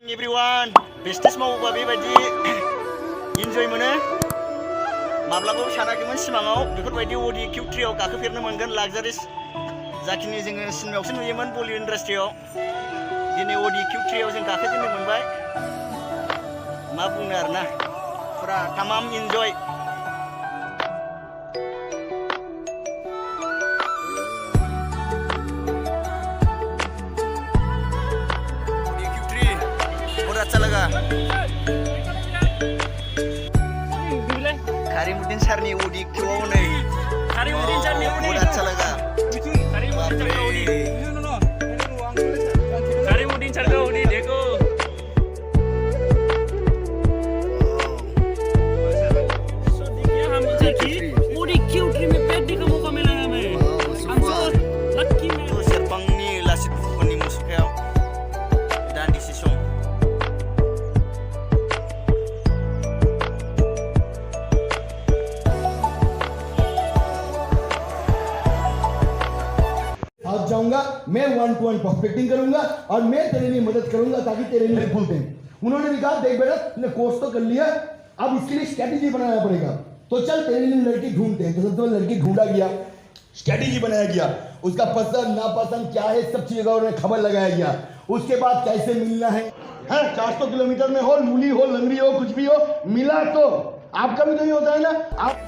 Everyone business मावोबा बेबायदि इन्जय मोनो माब्लाबाबो सानाखैमोन सिमाङाव बेफोरबायदि अडि किउ3आव गाखोफेरनो मोनगोन लाक्जारिस जाखिनि जोङो सिनेमायावसो नुयोमोन बलिउड इन्डास्ट्रियाव दिनै अडि किउ3आव जों गाखोजेननो मोनबाय मा बुंनो आरोना फुरा तामाम इन्जय अच्छा लगा कारिमुद्दीन सारनि अडि किउआव नै कारिमुद्दीन सारनि अडि बहुत अच्छा लगा कारिमुद्दीन सर का अडि देखो अडि किउ3 में बैठने का मौका मिला हमें हम सो लकी में तो सेरपांनि लासित फुकननि मुसुखायाव दान्दिसे सम जाऊंगा मैं 1-to-1 प्रोस्पेक्टिंग करूंगा और मैं तेरे लिए मदद करूंगा ताकि तेरे लिए भूलते हैं। उन्होंने भी कहा देख बेटा तूने कोर्स तो कर लिया अब इसके लिए स्ट्रेटेजी बनाना पड़ेगा तो चल तेरे लिए लड़की ढूंढते हैं। तो सबसे पहले लड़की ढूंढा गया स्ट्रेटेजी बनाया गया उसका पसंद नापसंद क्या है सब चीजों का उन्हें खबर लगाया गया। उसके बाद कैसे मिलना है 400 किलोमीटर में हो मूली हो लंगड़ी हो कुछ भी हो मिला तो आपका भी तो ये होता है ना आप